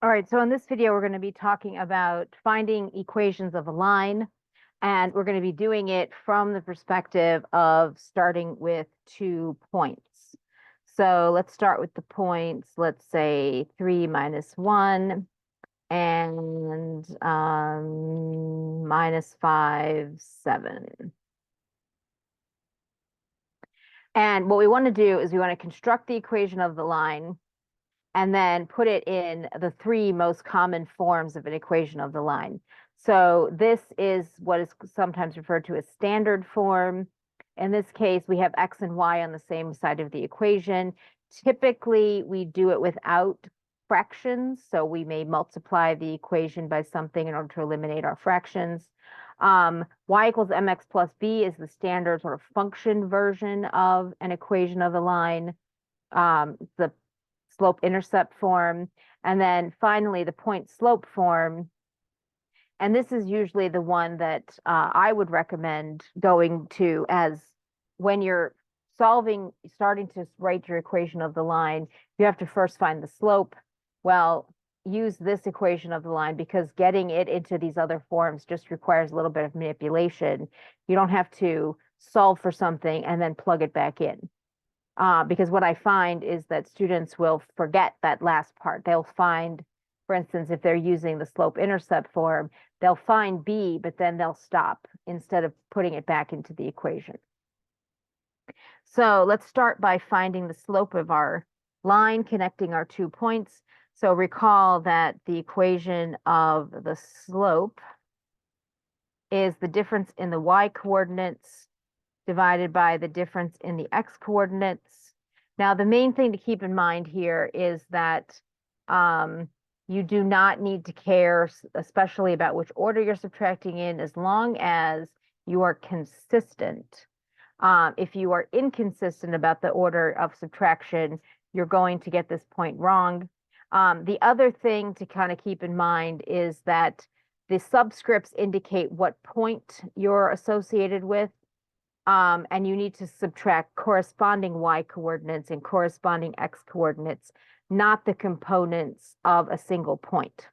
All right, so in this video, we're going to be talking about finding equations of a line, and we're going to be doing it from the perspective of starting with 2 points. So let's start with the points, let's say 3 minus 1 and minus 5, 7. And what we want to do is we want to construct the equation of the line and then put it in the 3 most common forms of an equation of the line. So this is what is sometimes referred to as standard form. In this case, we have x and y on the same side of the equation. Typically, we do it without fractions, so we may multiply the equation by something in order to eliminate our fractions. Y equals mx plus b is the standard sort of function version of an equation of the line. The slope-intercept form, and then finally the point slope form. And this is usually the one that I would recommend going to as when you're starting to write your equation of the line, you have to first find the slope. Well, use this equation of the line because getting it into these other forms just requires a little bit of manipulation. You don't have to solve for something and then plug it back in. Because what I find is that students will forget that last part. They'll find, for instance, if they're using the slope-intercept form, they'll find B, but then they'll stop instead of putting it back into the equation. So let's start by finding the slope of our line connecting our 2 points. So recall that the equation of the slope is the difference in the y coordinates divided by the difference in the x coordinates. Now, the main thing to keep in mind here is that you do not need to care, especially about which order you're subtracting in, as long as you are consistent. If you are inconsistent about the order of subtraction, you're going to get this point wrong. The other thing to kind of keep in mind is that the subscripts indicate what point you're associated with. And you need to subtract corresponding y coordinates and corresponding x coordinates, not the components of a single point.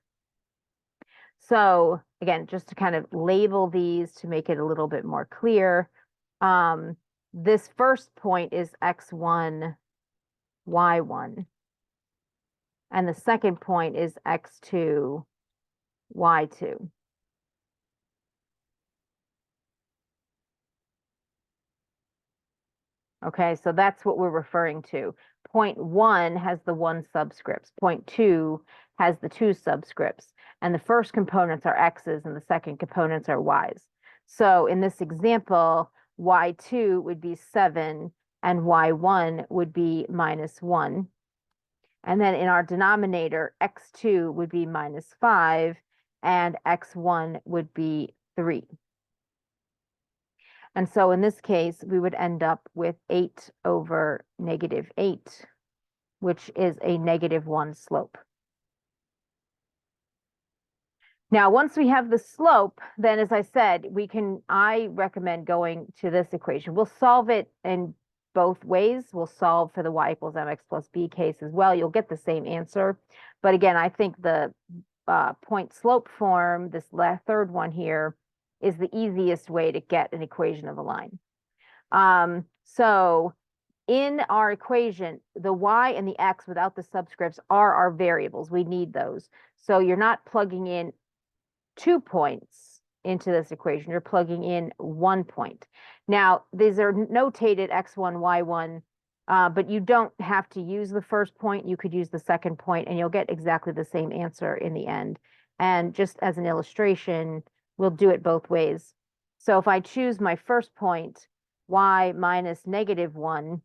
So again, just to kind of label these to make it a little bit more clear, this first point is x1, y1. And the second point is x2, y2. Okay, so that's what we're referring to. Point 1 has the 1 subscripts. Point 2 has the 2 subscripts. And the first components are x's and the second components are y's. So in this example, y2 would be 7 and y1 would be minus 1. And then in our denominator, x2 would be minus 5 and x1 would be 3. And so in this case, we would end up with 8 over negative 8, which is a -1 slope. Now, once we have the slope, then as I said, I recommend going to this equation. We'll solve it in both ways. We'll solve for the y equals mx plus b case as well. You'll get the same answer. But again, I think the point slope form, this third one here, is the easiest way to get an equation of a line. So in our equation, the y and the x without the subscripts are our variables. We need those. So you're not plugging in 2 points into this equation. You're plugging in 1 point. Now, these are notated x1, y1, but you don't have to use the first point. You could use the second point, and you'll get exactly the same answer in the end. And just as an illustration, we'll do it both ways. So if I choose my first point, y minus -1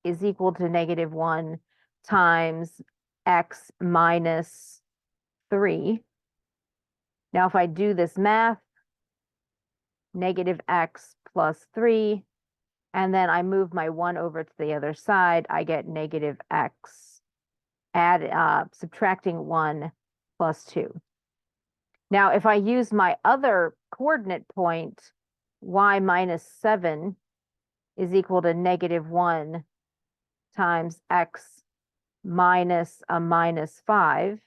is equal to -1 times x minus 3. Now, if I do this math, -x plus 3, and then I move my 1 over to the other side, I get -x, subtracting 1 plus 2. Now, if I use my other coordinate point, y minus 7 is equal to -1 times x minus a -5.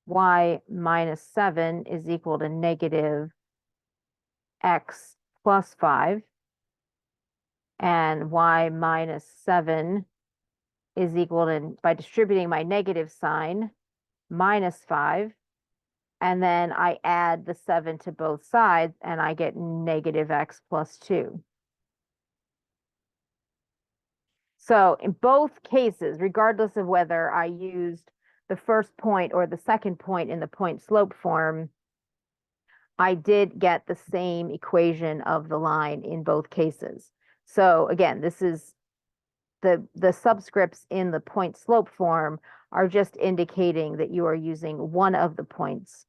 y minus 7 is equal to negative x plus 5, and y minus 7 is equal to, by distributing my negative sign, minus 5, and then I add the 7 to both sides, and I get negative x plus 2. So in both cases, regardless of whether I used the first point or the second point in the point slope form, I did get the same equation of the line in both cases. So again, this is the subscripts in the point slope form are just indicating that you are using one of the points,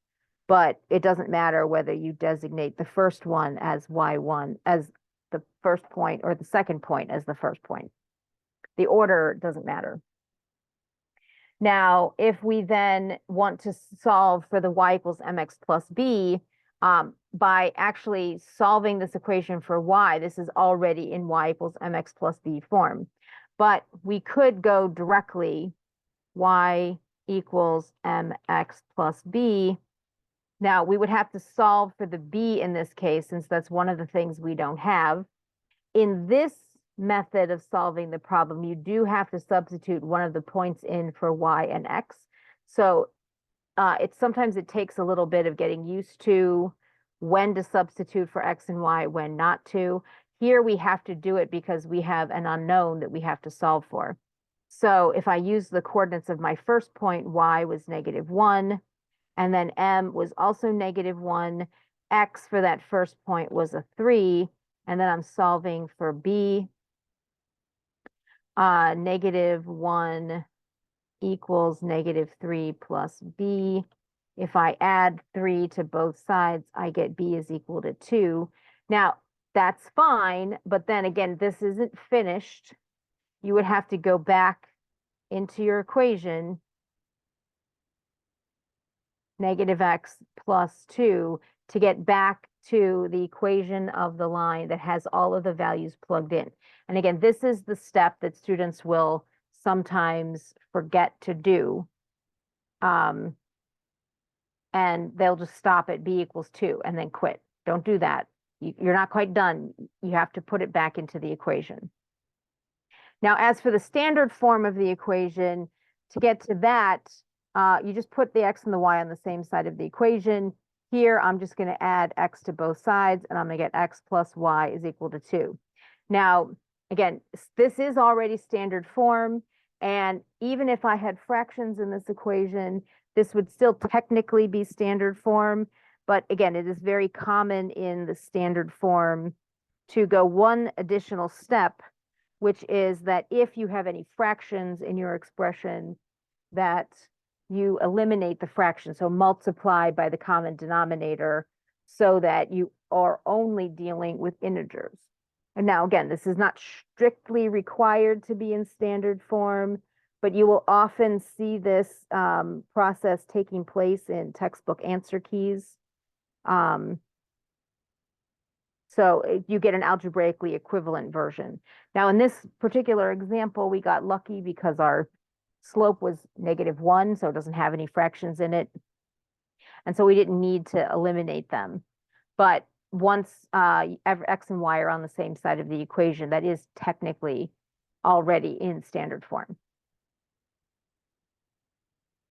but it doesn't matter whether you designate the first one as y1 as the first point or the second point as the first point. The order doesn't matter. Now, if we then want to solve for the y equals mx plus b, by actually solving this equation for y, this is already in y equals mx plus b form. But we could go directly y equals mx plus b. Now, we would have to solve for the b in this case, since that's one of the things we don't have. In this method of solving the problem, you do have to substitute one of the points in for y and x. So sometimes it takes a little bit of getting used to when to substitute for x and y, when not to. Here we have to do it because we have an unknown that we have to solve for. So if I use the coordinates of my first point, y was -1, and then m was also -1, x for that first point was a 3, and then I'm solving for b. -1 equals -3 plus b. If I add 3 to both sides, I get b is equal to 2. Now, that's fine, but then again, this isn't finished. You would have to go back into your equation, -x plus 2, to get back to the equation of the line that has all of the values plugged in. And again, this is the step that students will sometimes forget to do. And they'll just stop at b equals 2 and then quit. Don't do that. You're not quite done. You have to put it back into the equation. Now, as for the standard form of the equation, to get to that, you just put the x and the y on the same side of the equation. Here, I'm just going to add x to both sides, and I'm going to get x plus y is equal to 2. Now, again, this is already standard form, and even if I had fractions in this equation, this would still technically be standard form. But again, it is very common in the standard form to go one additional step, which is that if you have any fractions in your expression, that you eliminate the fraction, so multiply by the common denominator, so that you are only dealing with integers. And now, again, this is not strictly required to be in standard form, but you will often see this process taking place in textbook answer keys. So you get an algebraically equivalent version. Now, in this particular example, we got lucky because our slope was -1, so it doesn't have any fractions in it. And so we didn't need to eliminate them. But once x and y are on the same side of the equation, that is technically already in standard form.